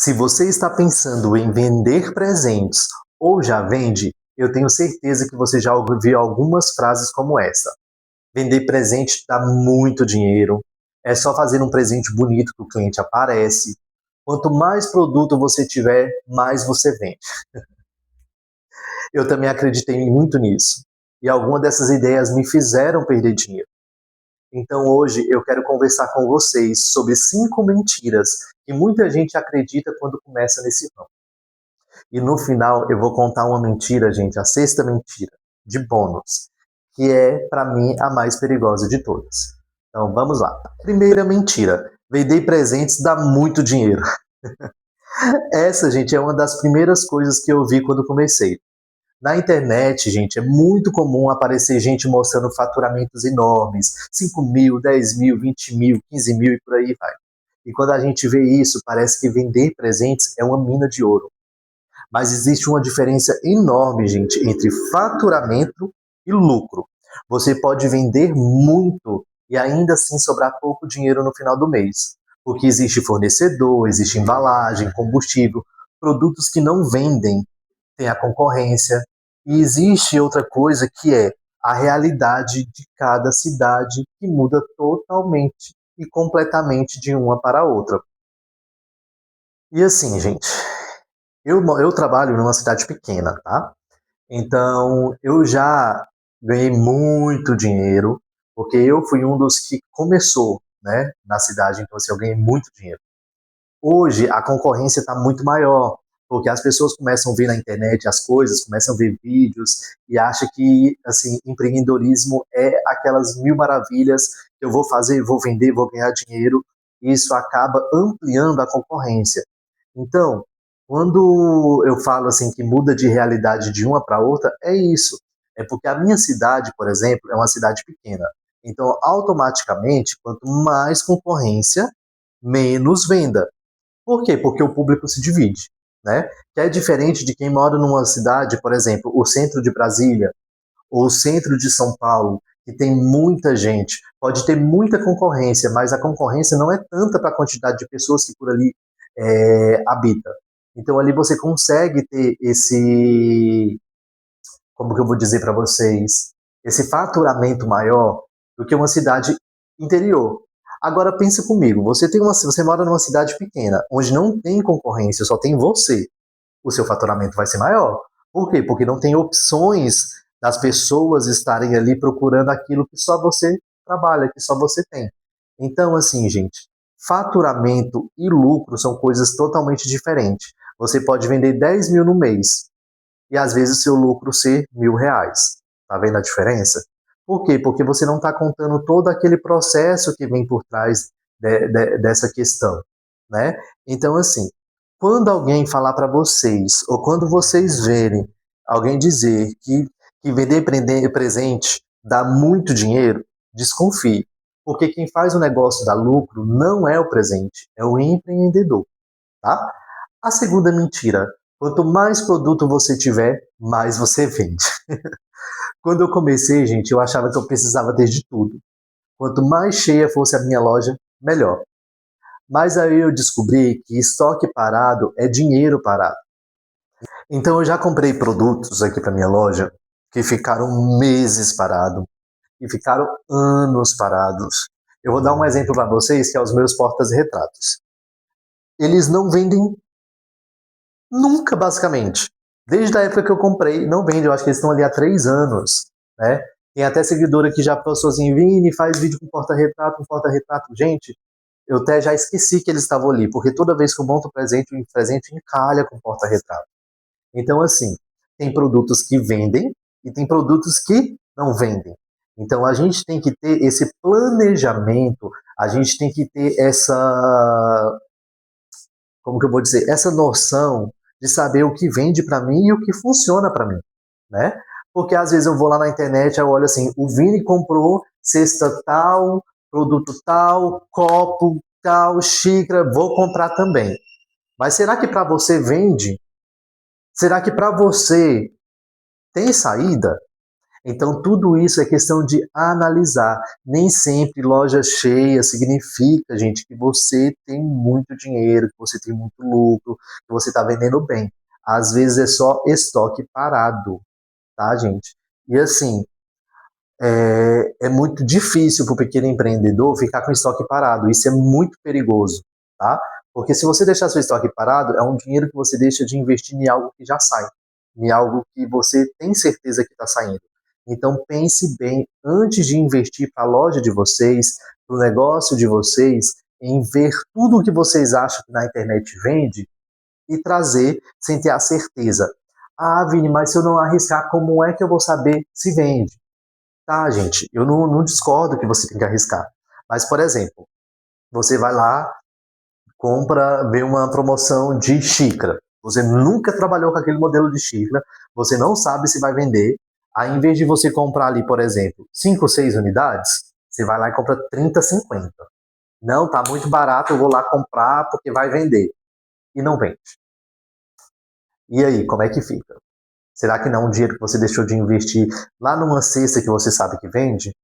Se você está pensando em vender presentes ou já vende, eu tenho certeza que você já ouviu algumas frases como essa. Vender presente dá muito dinheiro. É só fazer um presente bonito que o cliente aparece. Quanto mais produto você tiver, mais você vende. Eu também acreditei muito nisso. E algumas dessas ideias me fizeram perder dinheiro. Então hoje eu quero conversar com vocês sobre 5 mentiras que muita gente acredita quando começa nesse ramo. E no final eu vou contar uma mentira, gente, a sexta mentira, de bônus, que é, para mim, a mais perigosa de todas. Então vamos lá. Primeira mentira: vender presentes dá muito dinheiro. Essa, gente, é uma das primeiras coisas que eu vi quando comecei. Na internet, gente, é muito comum aparecer gente mostrando faturamentos enormes, 5 mil, 10 mil, 20 mil, 15 mil e por aí vai. E quando a gente vê isso, parece que vender presentes é uma mina de ouro. Mas existe uma diferença enorme, gente, entre faturamento e lucro. Você pode vender muito e ainda assim sobrar pouco dinheiro no final do mês. Porque existe fornecedor, existe embalagem, combustível, produtos que não vendem, tem a concorrência. E existe outra coisa que é a realidade de cada cidade que muda totalmente e completamente de uma para a outra. E assim, gente, eu trabalho numa cidade pequena, tá? Então, eu já ganhei muito dinheiro, porque eu fui um dos que começou, né, na cidade, então assim, eu ganhei muito dinheiro. Hoje, a concorrência está muito maior, porque as pessoas começam a ver na internet as coisas, começam a ver vídeos e acham que, assim, empreendedorismo é aquelas mil maravilhas que eu vou fazer, vou vender, vou ganhar dinheiro, e isso acaba ampliando a concorrência. Então, quando eu falo assim que muda de realidade de uma para outra, é isso. É porque a minha cidade, por exemplo, é uma cidade pequena. Então, automaticamente, quanto mais concorrência, menos venda. Por quê? Porque o público se divide, né? Que é diferente de quem mora numa cidade, por exemplo, o centro de Brasília ou o centro de São Paulo, que tem muita gente. Pode ter muita concorrência, mas a concorrência não é tanta para a quantidade de pessoas que por ali habita. Então ali você consegue ter esse, como que eu vou dizer para vocês, esse faturamento maior do que uma cidade interior. Agora pensa comigo, você mora numa cidade pequena, onde não tem concorrência, só tem você. O seu faturamento vai ser maior. Por quê? Porque não tem opções das pessoas estarem ali procurando aquilo que só você trabalha, que só você tem. Então, assim, gente, faturamento e lucro são coisas totalmente diferentes. Você pode vender 10 mil no mês, e às vezes o seu lucro ser R$ 1.000. Tá vendo a diferença? Por quê? Porque você não está contando todo aquele processo que vem por trás dessa questão, né? Então, assim, quando alguém falar para vocês, ou quando vocês verem alguém dizer que vender presente dá muito dinheiro, desconfie. Porque quem faz o negócio dar lucro não é o presente, é o empreendedor, tá? A segunda mentira: quanto mais produto você tiver, mais você vende. Quando eu comecei, gente, eu achava que eu precisava ter de tudo. Quanto mais cheia fosse a minha loja, melhor. Mas aí eu descobri que estoque parado é dinheiro parado. Então eu já comprei produtos aqui para minha loja que ficaram meses parados, e ficaram anos parados. Eu vou dar um exemplo para vocês, que é os meus portas-retratos. Eles não vendem nunca, basicamente. Desde a época que eu comprei, não vende. Eu acho que eles estão ali há 3 anos, né? Tem até seguidora que já postou assim: Vini, faz vídeo com porta-retrato, com porta-retrato. Gente, eu até já esqueci que eles estavam ali, porque toda vez que eu monto presente, o presente encalha com porta-retrato. Então, assim, tem produtos que vendem e tem produtos que não vendem. Então, a gente tem que ter esse planejamento, a gente tem que ter essa, como que eu vou dizer, essa noção de saber o que vende para mim e o que funciona para mim, né? Porque às vezes eu vou lá na internet, eu olho assim: o Vini comprou cesta tal, produto tal, copo tal, xícara, vou comprar também. Mas será que para você vende? Será que para você tem saída? Então, tudo isso é questão de analisar. Nem sempre loja cheia significa, gente, que você tem muito dinheiro, que você tem muito lucro, que você está vendendo bem. Às vezes é só estoque parado, tá, gente? E assim, é muito difícil para o pequeno empreendedor ficar com estoque parado. Isso é muito perigoso, tá? Porque se você deixar seu estoque parado, é um dinheiro que você deixa de investir em algo que já sai, em algo que você tem certeza que está saindo. Então pense bem antes de investir para a loja de vocês, para o negócio de vocês, em ver tudo o que vocês acham que na internet vende e trazer sem ter a certeza. Ah, Vini, mas se eu não arriscar, como é que eu vou saber se vende? Tá, gente, eu não discordo que você tem que arriscar. Mas, por exemplo, você vai lá, compra, vê uma promoção de xícara. Você nunca trabalhou com aquele modelo de xícara, você não sabe se vai vender. Aí, em vez de você comprar ali, por exemplo, 5 ou 6 unidades, você vai lá e compra 30, 50. Não, tá muito barato, eu vou lá comprar porque vai vender. E não vende. E aí, como é que fica? Será que não é um dinheiro que você deixou de investir lá numa cesta que você sabe que vende?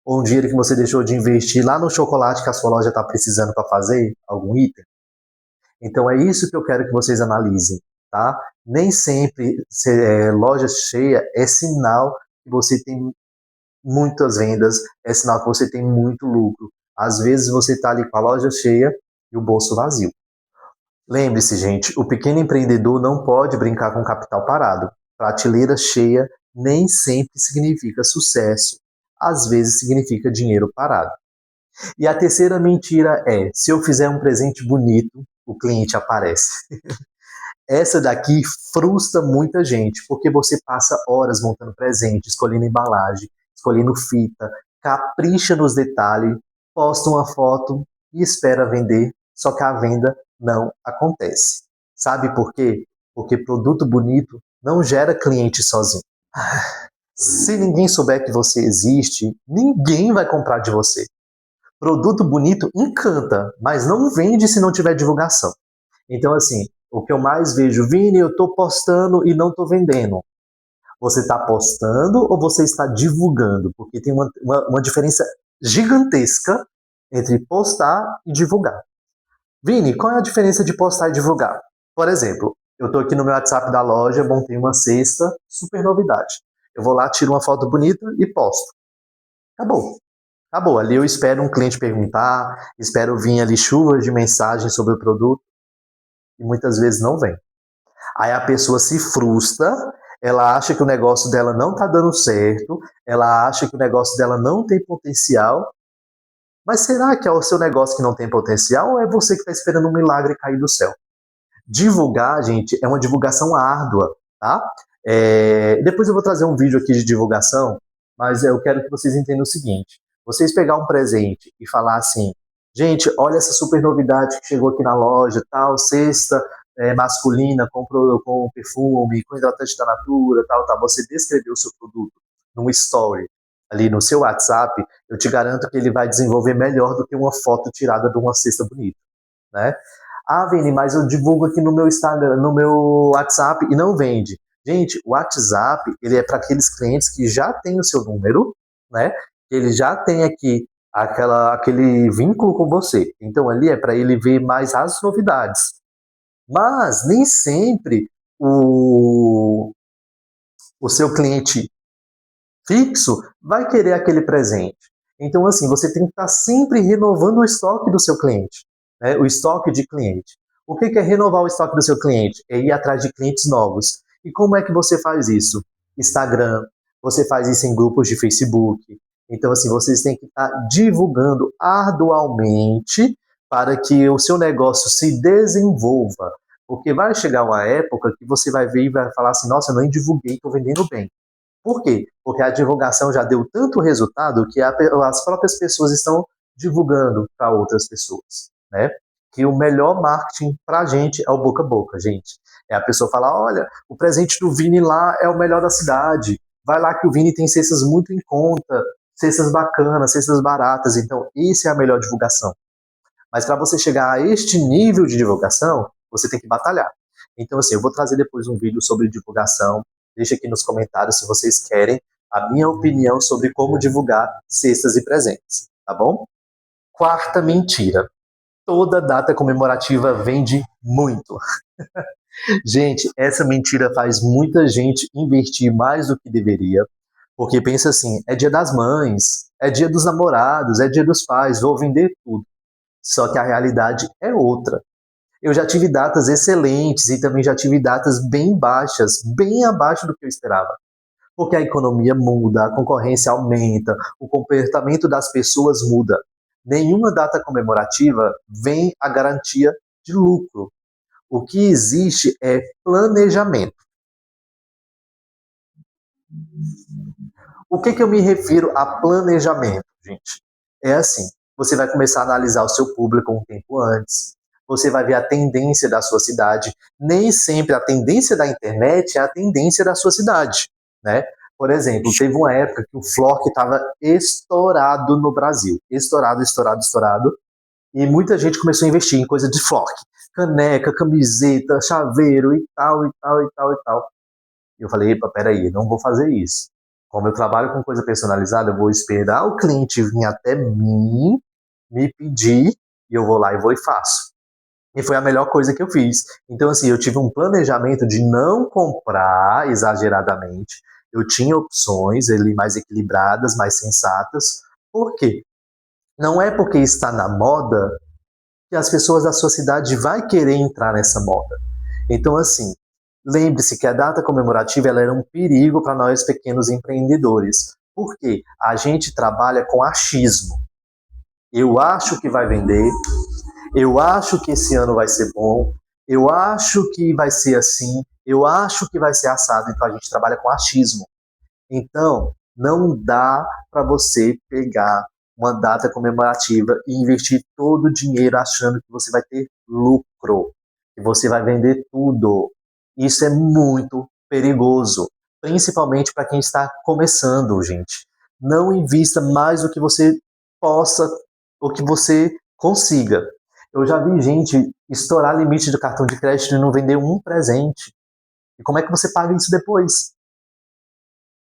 Ou um dinheiro que você deixou de investir lá no chocolate que a sua loja está precisando para fazer algum item? Então é isso que eu quero que vocês analisem, tá? Nem sempre loja cheia é sinal que você tem muitas vendas, é sinal que você tem muito lucro. Às vezes você está ali com a loja cheia e o bolso vazio. Lembre-se, gente, o pequeno empreendedor não pode brincar com capital parado. Prateleira cheia nem sempre significa sucesso. Às vezes significa dinheiro parado. E a terceira mentira é: se eu fizer um presente bonito, o cliente aparece. Essa daqui frustra muita gente, porque você passa horas montando presente, escolhendo embalagem, escolhendo fita, capricha nos detalhes, posta uma foto e espera vender, só que a venda não acontece. Sabe por quê? Porque produto bonito não gera cliente sozinho. Se ninguém souber que você existe, ninguém vai comprar de você. Produto bonito encanta, mas não vende se não tiver divulgação. Então, assim, o que eu mais vejo, Vini, eu estou postando e não estou vendendo. Você está postando ou você está divulgando? Porque tem uma diferença gigantesca entre postar e divulgar. Vini, qual é a diferença de postar e divulgar? Por exemplo, eu estou aqui no meu WhatsApp da loja, montei uma cesta, super novidade. Eu vou lá, tiro uma foto bonita e posto. Acabou. Acabou. Ali eu espero um cliente perguntar, espero vir ali chuvas de mensagens sobre o produto e muitas vezes não vem. Aí a pessoa se frustra, ela acha que o negócio dela não está dando certo, ela acha que o negócio dela não tem potencial, mas será que é o seu negócio que não tem potencial ou é você que está esperando um milagre cair do céu? Divulgar, gente, é uma divulgação árdua, tá? Depois eu vou trazer um vídeo aqui de divulgação, mas eu quero que vocês entendam o seguinte: vocês pegar um presente e falar assim, gente, olha essa super novidade que chegou aqui na loja, tal, cesta masculina com perfume, com hidratante da Natura, tal, tal. Você descrever o seu produto num story ali no seu WhatsApp, eu te garanto que ele vai desenvolver melhor do que uma foto tirada de uma cesta bonita, né? Ah, Vini, mas eu divulgo aqui no meu Instagram, no meu WhatsApp e não vende. Gente, o WhatsApp, ele é para aqueles clientes que já têm o seu número, né? Ele já tem aqui aquele vínculo com você. Então, ali é para ele ver mais as novidades. Mas nem sempre o seu cliente fixo vai querer aquele presente. Então, assim, você tem que estar sempre renovando o estoque do seu cliente, né? O estoque de cliente. O que é renovar o estoque do seu cliente? É ir atrás de clientes novos. E como é que você faz isso? Instagram, você faz isso em grupos de Facebook. Então, assim, vocês têm que estar divulgando arduamente para que o seu negócio se desenvolva. Porque vai chegar uma época que você vai ver e vai falar assim, nossa, eu nem divulguei, estou vendendo bem. Por quê? Porque a divulgação já deu tanto resultado que as próprias pessoas estão divulgando para outras pessoas, né? Que o melhor marketing para a gente é o boca a boca, gente. É a pessoa falar, olha, o presente do Vini lá é o melhor da cidade. Vai lá que o Vini tem cestas muito em conta, cestas bacanas, cestas baratas. Então, isso é a melhor divulgação. Mas para você chegar a este nível de divulgação, você tem que batalhar. Então, assim, eu vou trazer depois um vídeo sobre divulgação. Deixa aqui nos comentários se vocês querem a minha opinião sobre como divulgar cestas e presentes, tá bom? Quarta mentira. Toda data comemorativa vende muito. Gente, essa mentira faz muita gente investir mais do que deveria, porque pensa assim, é dia das mães, é dia dos namorados, é dia dos pais, vou vender tudo. Só que a realidade é outra. Eu já tive datas excelentes e também já tive datas bem baixas, bem abaixo do que eu esperava. Porque a economia muda, a concorrência aumenta, o comportamento das pessoas muda. Nenhuma data comemorativa vem a garantia de lucro. O que existe é planejamento. O que eu me refiro a planejamento, gente? É assim, você vai começar a analisar o seu público um tempo antes, você vai ver a tendência da sua cidade. Nem sempre a tendência da internet é a tendência da sua cidade, né? Por exemplo, teve uma época que o Flock estava estourado no Brasil. Estourado, estourado, estourado. E muita gente começou a investir em coisa de Flock. Caneca, camiseta, chaveiro e tal, e tal, e tal, e tal. E eu falei, epa, peraí, não vou fazer isso. Como eu trabalho com coisa personalizada, eu vou esperar o cliente vir até mim, me pedir, e eu vou lá e vou e faço. E foi a melhor coisa que eu fiz. Então, assim, eu tive um planejamento de não comprar exageradamente. Eu tinha opções ali mais equilibradas, mais sensatas. Por quê? Não é porque está na moda que as pessoas da sua cidade vai querer entrar nessa moda. Então, assim, lembre-se que a data comemorativa ela era um perigo para nós pequenos empreendedores. Por quê? A gente trabalha com achismo. Eu acho que vai vender, eu acho que esse ano vai ser bom, eu acho que vai ser assim, eu acho que vai ser assado. Então a gente trabalha com achismo. Então, não dá para você pegar uma data comemorativa e investir todo o dinheiro achando que você vai ter lucro, que você vai vender tudo. Isso é muito perigoso, principalmente para quem está começando, gente. Não invista mais do que você possa, ou que você consiga. Eu já vi gente estourar limite do cartão de crédito e não vender um presente. E como é que você paga isso depois?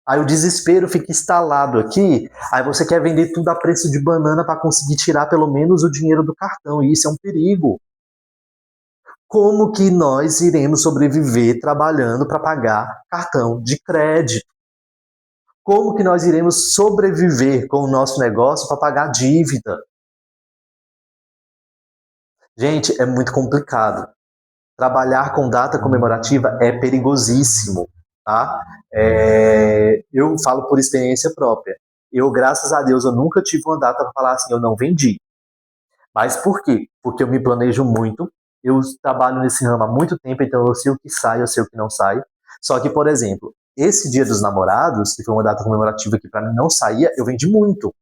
Aí o desespero fica instalado aqui, aí você quer vender tudo a preço de banana para conseguir tirar pelo menos o dinheiro do cartão, e isso é um perigo. Como que nós iremos sobreviver trabalhando para pagar cartão de crédito? Como que nós iremos sobreviver com o nosso negócio para pagar dívida? Gente, é muito complicado. Trabalhar com data comemorativa é perigosíssimo, tá? Eu falo por experiência própria. Eu, graças a Deus, eu nunca tive uma data para falar assim, eu não vendi. Mas por quê? Porque eu me planejo muito, eu trabalho nesse ramo há muito tempo, então eu sei o que sai, eu sei o que não sai. Só que, por exemplo, esse Dia dos Namorados, que foi uma data comemorativa que para mim não saía, eu vendi muito.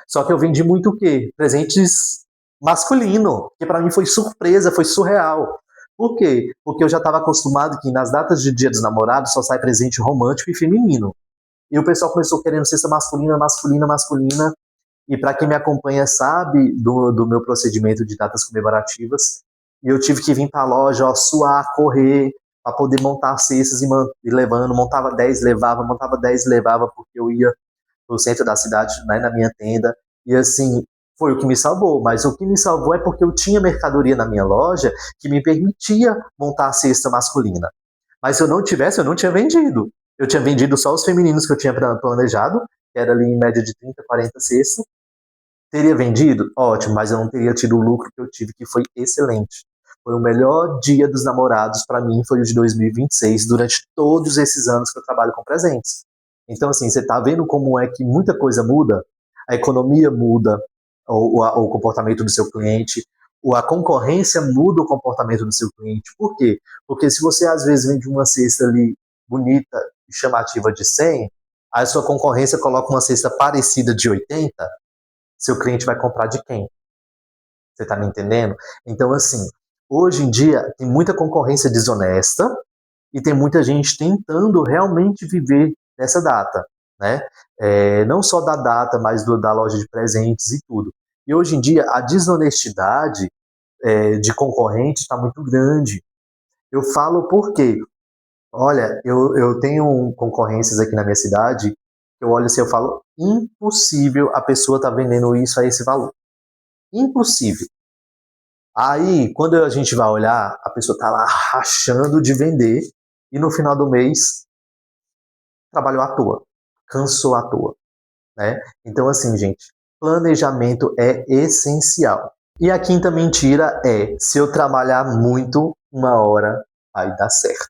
Só que eu vendi muito o quê? Presentes masculino, que para mim foi surpresa, foi surreal. Por quê? Porque eu já estava acostumado que nas datas de Dia dos Namorados só sai presente romântico e feminino. E o pessoal começou querendo cesta masculina, masculina, masculina. E para quem me acompanha sabe do meu procedimento de datas comemorativas. E eu tive que vir para a loja, ó, suar, correr, para poder montar cestas e levando. Montava 10, levava, montava 10, levava, porque eu ia no centro da cidade, né, na minha tenda. E assim, foi o que me salvou. Mas o que me salvou é porque eu tinha mercadoria na minha loja que me permitia montar a cesta masculina. Mas se eu não tivesse, eu não tinha vendido. Eu tinha vendido só os femininos que eu tinha planejado, que era ali em média de 30, 40 cestas. Teria vendido? Ótimo, mas eu não teria tido o lucro que eu tive, que foi excelente. Foi o melhor dia dos namorados para mim, foi o de 2026, durante todos esses anos que eu trabalho com presentes. Então, assim, você está vendo como é que muita coisa muda? A economia muda o comportamento do seu cliente, a concorrência muda o comportamento do seu cliente. Por quê? Porque se você, às vezes, vende uma cesta ali bonita e chamativa de 100, aí a sua concorrência coloca uma cesta parecida de 80, seu cliente vai comprar de quem? Você está me entendendo? Então, assim, hoje em dia tem muita concorrência desonesta e tem muita gente tentando realmente viver dessa data, né? Não só da data, mas da loja de presentes e tudo. E hoje em dia a desonestidade de concorrente está muito grande. Eu falo por quê? Olha, eu tenho concorrências aqui na minha cidade, eu olho assim, eu falo, impossível a pessoa tá vendendo isso a esse valor. Impossível. Aí, quando a gente vai olhar, a pessoa tá lá rachando de vender e no final do mês trabalhou à toa, cansou à toa, né? Então, assim, gente, planejamento é essencial. E a quinta mentira é: se eu trabalhar muito, uma hora vai dar certo.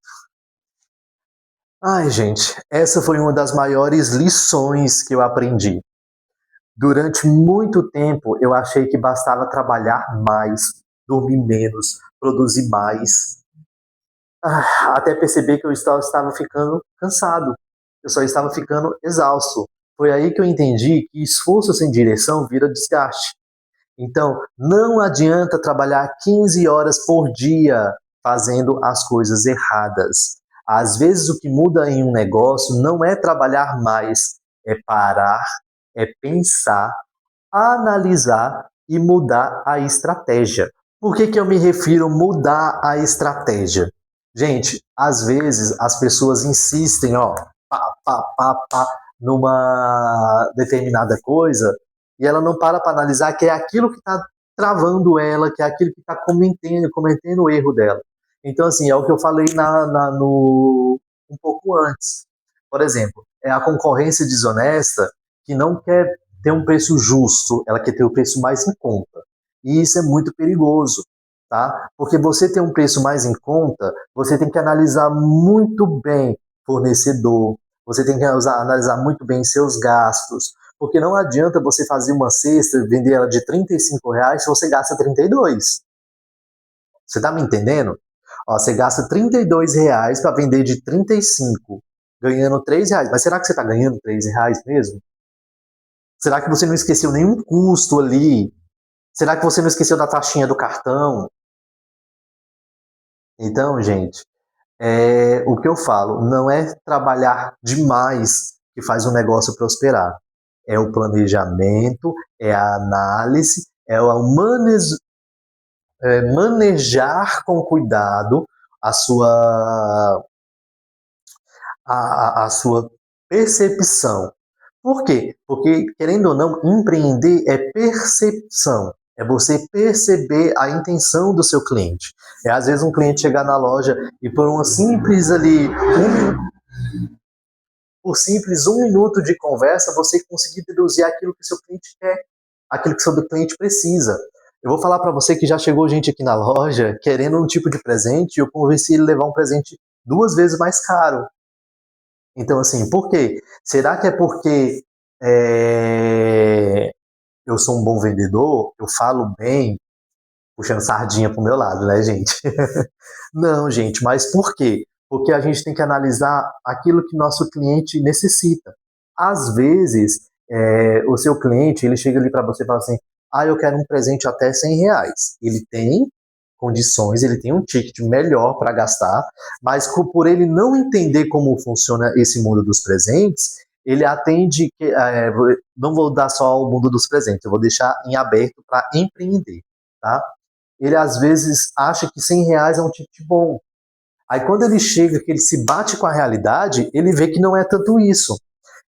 Ai, gente, essa foi uma das maiores lições que eu aprendi. Durante muito tempo, eu achei que bastava trabalhar mais, dormir menos, produzir mais, até perceber que eu estava ficando cansado, eu só estava ficando exausto. Foi aí que eu entendi que esforço sem direção vira desgaste. Então, não adianta trabalhar 15 horas por dia fazendo as coisas erradas. Às vezes, o que muda em um negócio não é trabalhar mais, é parar, é pensar, analisar e mudar a estratégia. Por que eu me refiro mudar a estratégia? Gente, às vezes as pessoas insistem, ó, numa determinada coisa e ela não para analisar que é aquilo que está travando ela, que é aquilo que está cometendo o erro dela. Então, assim, é o que eu falei um pouco antes. Por exemplo, é a concorrência desonesta que não quer ter um preço justo, ela quer ter o preço mais em conta. E isso é muito perigoso, tá? Porque você ter um preço mais em conta, você tem que analisar muito bem fornecedor, você tem que analisar muito bem seus gastos, porque não adianta você fazer uma cesta e vender ela de R$ 35 se você gasta 32. Você está me entendendo? Ó, você gasta R$ 32 para vender de 35, ganhando R$ 3. Mas será que você está ganhando R$ 3 mesmo? Será que você não esqueceu nenhum custo ali? Será que você não esqueceu da taxinha do cartão? Então, gente, o que eu falo, não é trabalhar demais que faz o negócio prosperar. É o planejamento, é a análise, manejar com cuidado a sua percepção. Por quê? Porque, querendo ou não, empreender é percepção. É você perceber a intenção do seu cliente. É às vezes um cliente chegar na loja e por uma simples ali, por simples 1 minuto de conversa, você conseguir deduzir aquilo que o seu cliente quer, aquilo que o seu cliente precisa. Eu vou falar para você que já chegou gente aqui na loja querendo um tipo de presente e eu convenci ele a levar um presente 2 vezes mais caro. Então, assim, por quê? Será que é porque é, eu sou um bom vendedor? Eu falo bem, puxando sardinha pro meu lado, né, gente? Não, gente, mas por quê? Porque a gente tem que analisar aquilo que nosso cliente necessita. Às vezes, o seu cliente, ele chega ali para você e fala assim, eu quero um presente até R$ 100. Ele tem condições, ele tem um ticket melhor para gastar, mas por ele não entender como funciona esse mundo dos presentes, ele atende, não vou dar só o mundo dos presentes, eu vou deixar em aberto para empreender, tá? Ele às vezes acha que R$ 100 é um ticket bom. Aí quando ele chega, que ele se bate com a realidade, ele vê que não é tanto isso.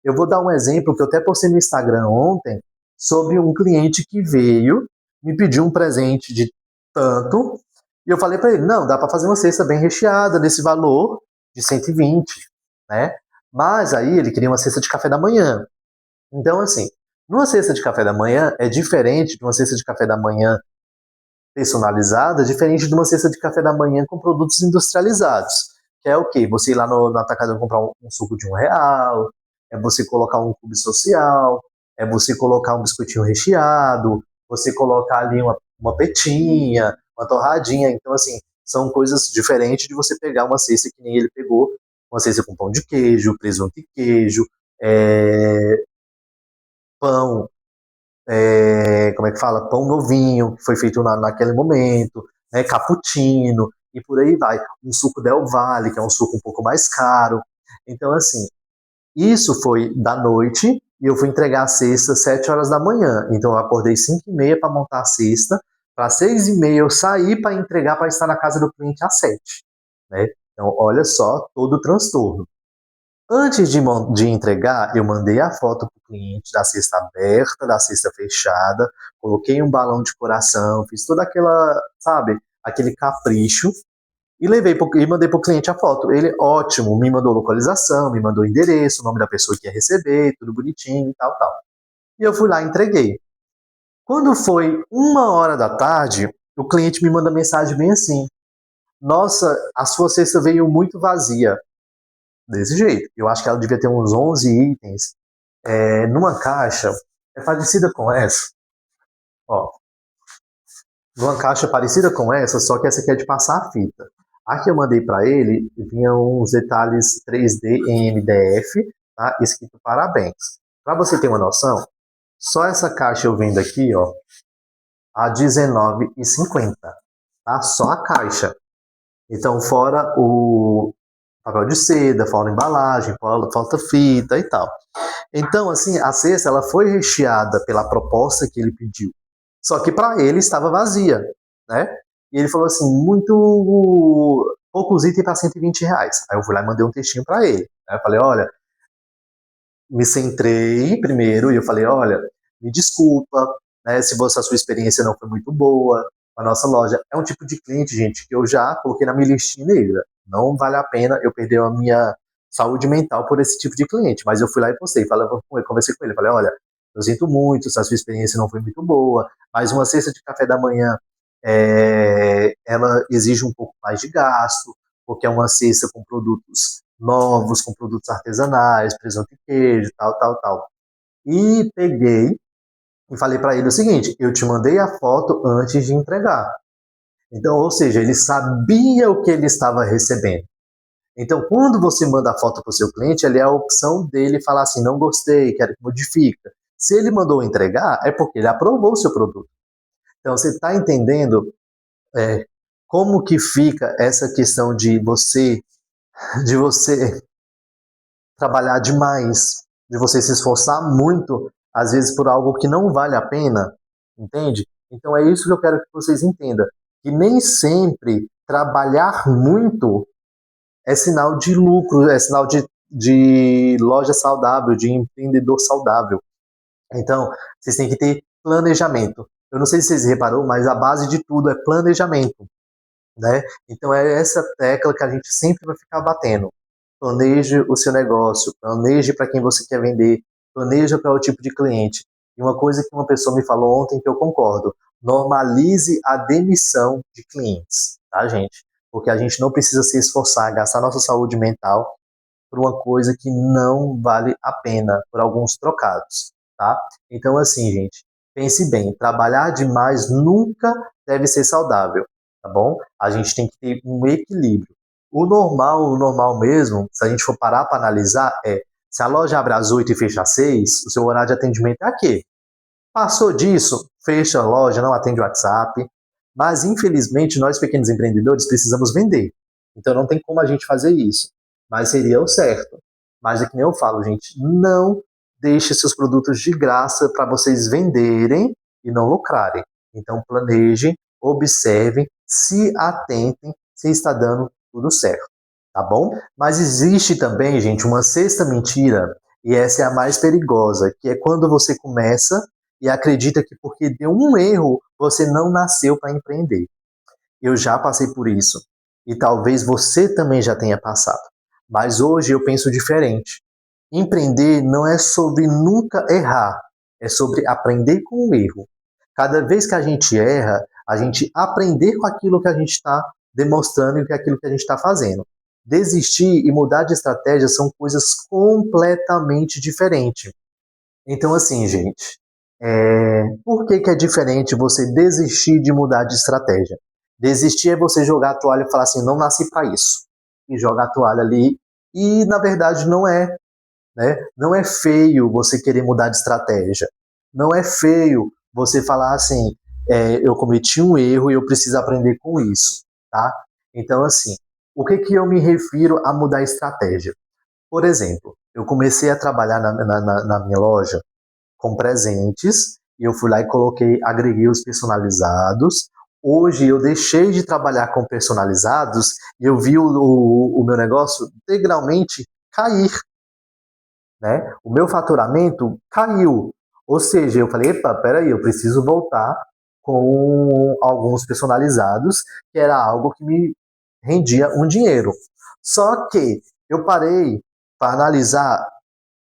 Eu vou dar um exemplo que eu até postei no Instagram ontem, sobre um cliente que veio, me pediu um presente de tanto, e eu falei para ele, não, dá para fazer uma cesta bem recheada nesse valor de 120, né? Mas aí ele queria uma cesta de café da manhã. Então, assim, numa cesta de café da manhã é diferente de uma cesta de café da manhã personalizada, diferente de uma cesta de café da manhã com produtos industrializados. Que é o quê? Você ir lá no atacadão comprar um suco de R$ 1, é você colocar um clube social, é você colocar um biscoitinho recheado, você colocar ali uma petinha, uma torradinha. Então, assim, são coisas diferentes de você pegar uma cesta que nem ele pegou, uma cesta com pão de queijo, presunto e queijo, pão, como é que fala? Pão novinho, que foi feito naquele momento, né? Cappuccino, e por aí vai. Um suco Del Valle, que é um suco um pouco mais caro. Então, assim, isso foi da noite, e eu fui entregar a cesta às 7 horas da manhã. Então, eu acordei 5h30 para montar a cesta, para 6h30 eu saí para entregar, para estar na casa do cliente às 7. Né? Então, olha só todo o transtorno. Antes de entregar, eu mandei a foto para o cliente da cesta aberta, da cesta fechada, coloquei um balão de coração, fiz toda aquela, sabe, aquele capricho e e mandei para o cliente a foto. Ele, ótimo, me mandou localização, me mandou endereço, o nome da pessoa que ia receber, tudo bonitinho e tal, tal. E eu fui lá e entreguei. Quando foi 1 hora da tarde, o cliente me manda mensagem bem assim: Nossa, a sua cesta veio muito vazia. Desse jeito. Eu acho que ela devia ter uns 11 itens. Numa caixa, é parecida com essa. Ó, numa caixa parecida com essa, só que essa aqui é de passar a fita. A que eu mandei para ele, vinha uns detalhes 3D em MDF, tá? Escrito parabéns. Para você ter uma noção, só essa caixa eu vendo aqui, ó, a R$19,50, tá? Só a caixa. Então, fora o papel de seda, fora a embalagem, falta fita e tal. Então, assim, a cesta ela foi recheada pela proposta que ele pediu. Só que para ele estava vazia, né? E ele falou assim, muito poucos itens para R$120. Aí eu fui lá e mandei um textinho para ele. Aí eu falei, olha, me centrei primeiro e eu falei, olha, me desculpa, né, se a sua experiência não foi muito boa, a nossa loja é um tipo de cliente, gente, que eu já coloquei na minha listinha negra. Não vale a pena eu perder a minha saúde mental por esse tipo de cliente. Mas eu fui lá e postei, conversei com ele, falei, olha, eu sinto muito se a sua experiência não foi muito boa, mas uma cesta de café da manhã, ela exige um pouco mais de gasto, porque é uma cesta com produtos novos, com produtos artesanais, presunto e queijo, tal, tal, tal. E peguei e falei para ele o seguinte: eu te mandei a foto antes de entregar. Então, ou seja, ele sabia o que ele estava recebendo. Então, quando você manda a foto para o seu cliente, ele é a opção dele falar assim: não gostei, quero que modifica. Se ele mandou entregar, é porque ele aprovou o seu produto. Então, você está entendendo como que fica essa questão de você trabalhar demais, de você se esforçar muito, às vezes por algo que não vale a pena, entende? Então é isso que eu quero que vocês entendam, que nem sempre trabalhar muito é sinal de lucro, é sinal de loja saudável, de empreendedor saudável. Então, vocês têm que ter planejamento. Eu não sei se vocês repararam, mas a base de tudo é planejamento, né? Então é essa tecla que a gente sempre vai ficar batendo. Planeje o seu negócio, planeje para quem você quer vender, planeje para o tipo de cliente. E uma coisa que uma pessoa me falou ontem que eu concordo, normalize a demissão de clientes, tá, gente? Porque a gente não precisa se esforçar, gastar nossa saúde mental por uma coisa que não vale a pena, por alguns trocados, tá? Então, assim, gente, pense bem, trabalhar demais nunca deve ser saudável, tá bom? A gente tem que ter um equilíbrio. O normal mesmo, se a gente for parar para analisar, se a loja abre às 8 e fecha às 6, o seu horário de atendimento é aqui. Passou disso, fecha a loja, não atende o WhatsApp. Mas, infelizmente, nós pequenos empreendedores precisamos vender. Então, não tem como a gente fazer isso. Mas seria o certo. Mas é que nem eu falo, gente, não deixe seus produtos de graça para vocês venderem e não lucrarem. Então, planejem, observem, se atentem se está dando tudo certo. Tá bom? Mas existe também, gente, uma sexta mentira, e essa é a mais perigosa, que é quando você começa e acredita que porque deu um erro, você não nasceu para empreender. Eu já passei por isso e talvez você também já tenha passado. Mas hoje eu penso diferente. Empreender não é sobre nunca errar, é sobre aprender com o erro. Cada vez que a gente erra, a gente aprender com aquilo que a gente está demonstrando e com aquilo que a gente está fazendo. Desistir e mudar de estratégia são coisas completamente diferentes. Então, assim, gente, por que é diferente você desistir de mudar de estratégia? Desistir é você jogar a toalha e falar assim, não nasci para isso. E joga a toalha ali. E, na verdade, não é. Né? Não é feio você querer mudar de estratégia. Não é feio você falar assim, eu cometi um erro e eu preciso aprender com isso. Tá? Então, assim, o que eu me refiro a mudar a estratégia? Por exemplo, eu comecei a trabalhar na minha loja com presentes, e eu fui lá e coloquei, agreguei os personalizados, Hoje eu deixei de trabalhar com personalizados e eu vi o meu negócio integralmente cair, né? O meu faturamento caiu. Ou seja, eu falei, epa, peraí, eu preciso voltar com alguns personalizados, que era algo que me rendia um dinheiro. Só que eu parei para analisar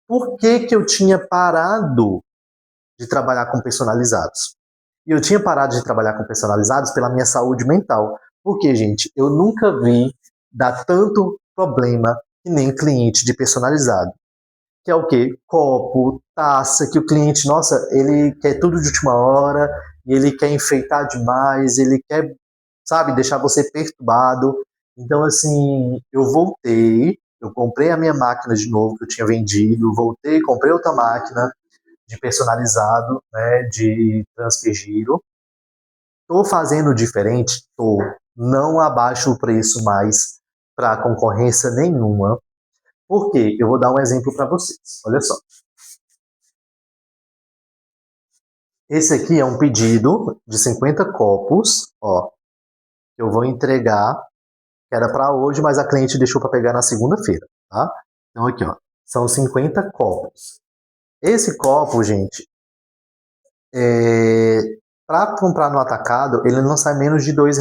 por que, que eu tinha parado de trabalhar com personalizados. E eu tinha parado de trabalhar com personalizados pela minha saúde mental. Porque, gente, eu nunca vi dar tanto problema que nem cliente de personalizado. Que é o quê? Copo, taça, que o cliente, nossa, ele quer tudo de última hora, e ele quer enfeitar demais, ele quer, sabe, deixar você perturbado. Então, assim, eu comprei a minha máquina de novo que eu tinha vendido, voltei, comprei outra máquina de personalizado, né, de transfer giro. Tô fazendo diferente? Tô. Não abaixo o preço mais para concorrência nenhuma. Por quê? Eu vou dar um exemplo para vocês. Olha só. Esse aqui é um pedido de 50 copos, ó, que eu vou entregar, que era para hoje, mas a cliente deixou para pegar na segunda-feira, tá? Então aqui, ó, são 50 copos. Esse copo, gente, para comprar no atacado, ele não sai menos de R$ 2.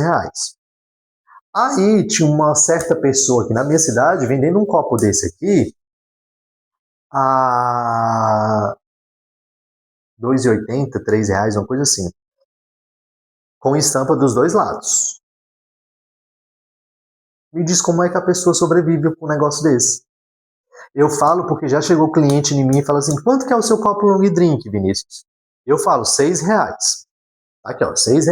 Aí tinha uma certa pessoa aqui na minha cidade vendendo um copo desse aqui a R$ 2,80, R$ 3, uma coisa assim, com estampa dos dois lados. Me diz como é que a pessoa sobrevive com um negócio desse. Eu falo porque já chegou cliente em mim e fala assim, quanto que é o seu copo long drink, Vinícius? Eu falo, R$ 6. Aqui, ó, R$ 6.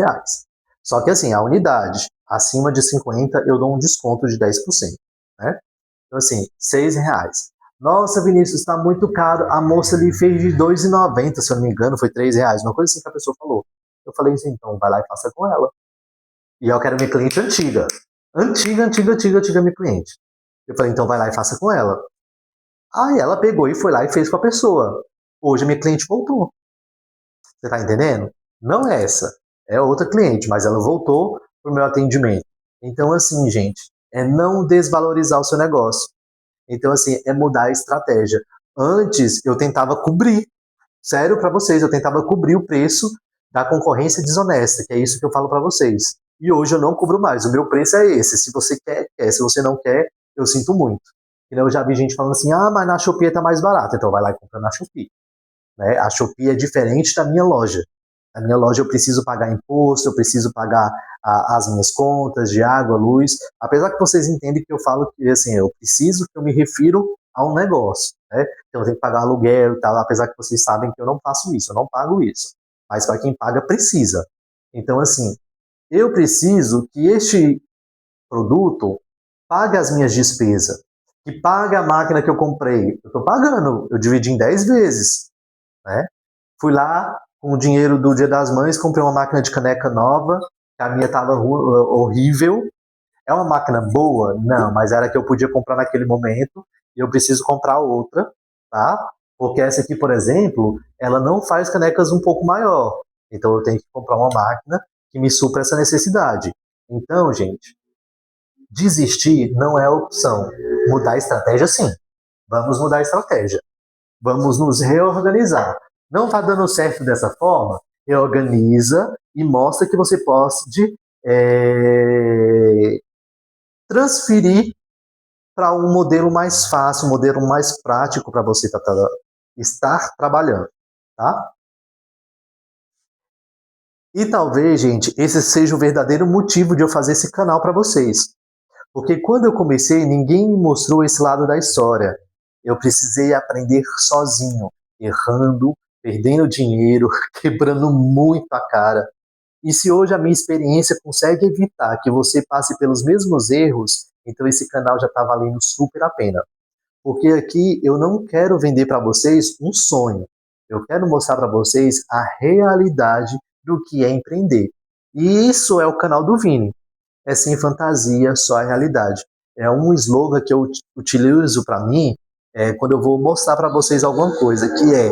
Só que assim, a unidade acima de 50 eu dou um desconto de 10%, né? Então assim, R$ 6. Nossa, Vinícius, está muito caro. A moça ali fez de R$ 2,90, se eu não me engano, foi R$ 3. Uma coisa assim que a pessoa falou. Eu falei assim, então vai lá e faça com ela. E eu quero minha cliente antiga. Antiga minha cliente. Eu falei, então vai lá e faça com ela. Aí ela pegou e foi lá e fez com a pessoa. Hoje a minha cliente voltou. Você tá entendendo? Não é essa. É outra cliente, mas ela voltou pro meu atendimento. Então, assim, gente, é não desvalorizar o seu negócio. Então, assim, é mudar a estratégia. Antes, eu tentava cobrir. Sério para vocês, eu tentava cobrir o preço da concorrência desonesta, que é isso que eu falo para vocês. E hoje eu não cubro mais. O meu preço é esse. Se você quer, quer. Se você não quer, eu sinto muito. E eu já vi gente falando assim, ah, mas na Shopee tá mais barato. Então vai lá e compra na Shopee. Né? A Shopee é diferente da minha loja. Na minha loja eu preciso pagar imposto, eu preciso pagar as minhas contas de água, luz. Apesar que vocês entendem que eu falo que assim, eu preciso, que eu me refiro a um negócio. Né? Então eu tenho que pagar aluguel e tal, apesar que vocês sabem que eu não faço isso, eu não pago isso. Mas para quem paga, precisa. Então, assim, eu preciso que este produto pague as minhas despesas, que pague a máquina que eu comprei. Eu estou pagando, eu dividi em 10 vezes. Né? Fui lá com o dinheiro do Dia das Mães, comprei uma máquina de caneca nova, que a minha estava horrível. É uma máquina boa? Não, mas era a que eu podia comprar naquele momento e eu preciso comprar outra, tá? Porque essa aqui, por exemplo, ela não faz canecas um pouco maior. Então eu tenho que comprar uma máquina que me supra essa necessidade. Então, gente, desistir não é opção. Mudar a estratégia, sim. Vamos mudar a estratégia. Vamos nos reorganizar. Não está dando certo dessa forma? Reorganiza e mostra que você pode transferir para um modelo mais fácil, um modelo mais prático para você estar trabalhando, tá? E talvez, gente, esse seja o verdadeiro motivo de eu fazer esse canal para vocês. Porque quando eu comecei, ninguém me mostrou esse lado da história. Eu precisei aprender sozinho, errando, perdendo dinheiro, quebrando muito a cara. E se hoje a minha experiência consegue evitar que você passe pelos mesmos erros, então esse canal já está valendo super a pena. Porque aqui eu não quero vender para vocês um sonho. Eu quero mostrar para vocês a realidade do que é empreender. E isso é o canal do Vini. É sem fantasia, só a realidade. É um slogan que eu utilizo para mim quando eu vou mostrar para vocês alguma coisa, que é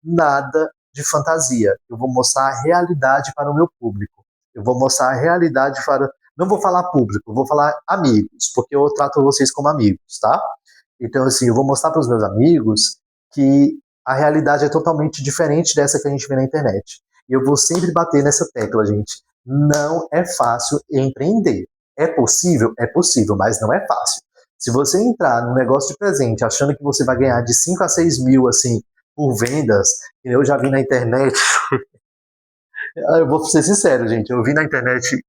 nada de fantasia. Eu vou mostrar a realidade para o meu público. Eu vou mostrar a realidade para... Não vou falar público, vou falar amigos, porque eu trato vocês como amigos, tá? Então, assim, eu vou mostrar para os meus amigos que a realidade é totalmente diferente dessa que a gente vê na internet. E eu vou sempre bater nessa tecla, gente. Não é fácil empreender. É possível? É possível, mas não é fácil. Se você entrar no negócio de presente achando que você vai ganhar de 5 a 6 mil, assim, por vendas, que eu já vi na internet, eu vou ser sincero, gente, eu vi na internet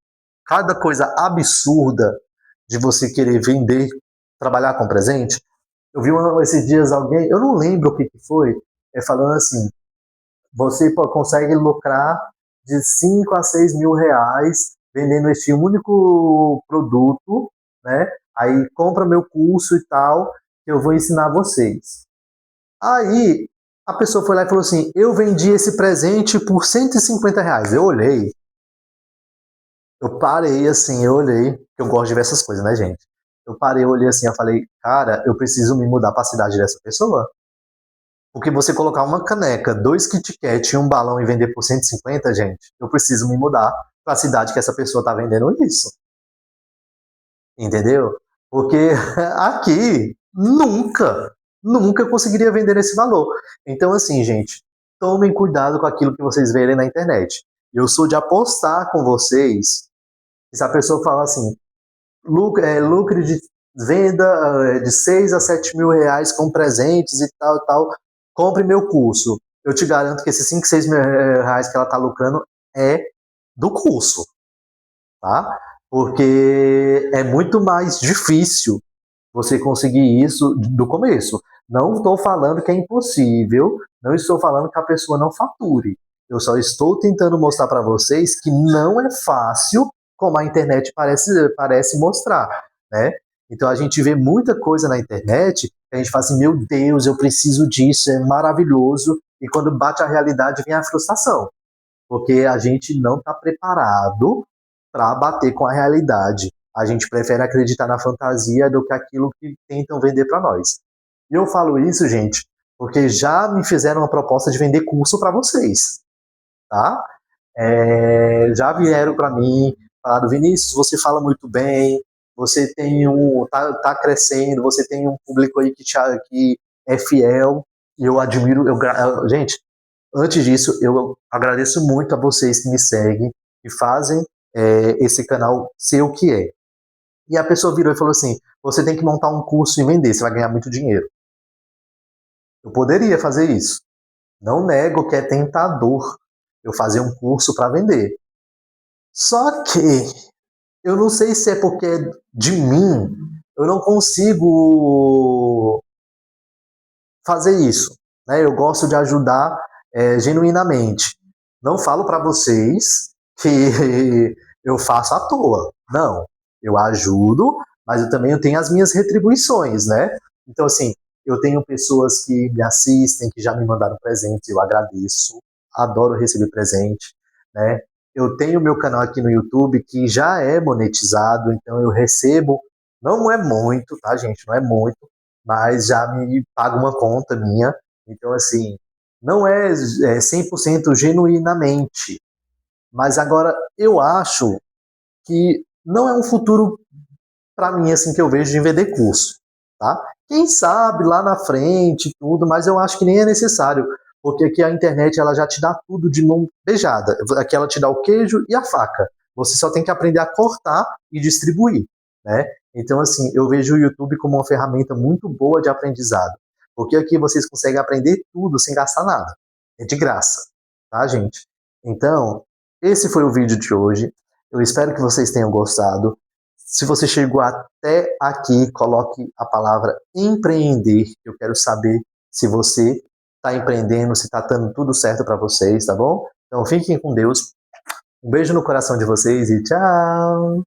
cada coisa absurda de você querer vender, trabalhar com presente. Eu vi esses dias alguém, eu não lembro o que foi, falando assim, você consegue lucrar de 5 a 6 mil reais vendendo este único produto, né? Aí compra meu curso e tal, que eu vou ensinar vocês. Aí a pessoa foi lá e falou assim, eu vendi esse presente por 150 reais. Eu olhei, eu parei assim, eu olhei, que eu gosto de ver essas coisas, né, gente? Eu parei, eu olhei assim, eu falei, cara, eu preciso me mudar para a cidade dessa pessoa. Porque você colocar uma caneca, 2 KitKat e um balão e vender por 150, gente, eu preciso me mudar para a cidade que essa pessoa está vendendo isso. Entendeu? Porque aqui, nunca eu conseguiria vender esse valor. Então, assim, gente, tomem cuidado com aquilo que vocês verem na internet. Eu sou de apostar com vocês, se a pessoa falar assim, lucre de venda de 6 a 7 mil reais com presentes e tal, tal, compre meu curso. Eu te garanto que esses 5, 6 mil reais que ela está lucrando é do curso, tá? Porque é muito mais difícil você conseguir isso do começo. Não estou falando que é impossível, não estou falando que a pessoa não fature. Eu só estou tentando mostrar para vocês que não é fácil como a internet parece mostrar, né? Então a gente vê muita coisa na internet, a gente fala assim, meu Deus, eu preciso disso, é maravilhoso, e quando bate a realidade vem a frustração, porque a gente não está preparado para bater com a realidade. A gente prefere acreditar na fantasia do que aquilo que tentam vender para nós. E eu falo isso, gente, porque já me fizeram uma proposta de vender curso para vocês, tá? Já vieram para mim, falaram, Vinícius, você fala muito bem, você tem tá crescendo, você tem um público aí que é fiel, e eu admiro, gente, antes disso, eu agradeço muito a vocês que me seguem e fazem esse canal ser o que é. E a pessoa virou e falou assim, você tem que montar um curso e vender, você vai ganhar muito dinheiro. Eu poderia fazer isso. Não nego que é tentador eu fazer um curso para vender. Só que eu não sei se é porque de mim eu não consigo fazer isso. Né? Eu gosto de ajudar genuinamente. Não falo para vocês que eu faço à toa. Não. Eu ajudo, mas eu também tenho as minhas retribuições, né? Então, assim, eu tenho pessoas que me assistem, que já me mandaram presentes, eu agradeço. Adoro receber presente, né? Eu tenho meu canal aqui no YouTube que já é monetizado, então eu recebo, não é muito, tá, gente? Não é muito, mas já me paga uma conta minha. Então, assim, não é 100% genuinamente. Mas agora, eu acho que não é um futuro para mim, assim, que eu vejo de vender curso, tá? Quem sabe lá na frente tudo, mas eu acho que nem é necessário, porque aqui a internet ela já te dá tudo de mão beijada. Aqui ela te dá o queijo e a faca. Você só tem que aprender a cortar e distribuir, né? Então, assim, eu vejo o YouTube como uma ferramenta muito boa de aprendizado, porque aqui vocês conseguem aprender tudo sem gastar nada. É de graça, tá, gente? Então, esse foi o vídeo de hoje. Eu espero que vocês tenham gostado. Se você chegou até aqui, coloque a palavra empreender. Eu quero saber se você está empreendendo, se está dando tudo certo para vocês, tá bom? Então fiquem com Deus. Um beijo no coração de vocês e tchau!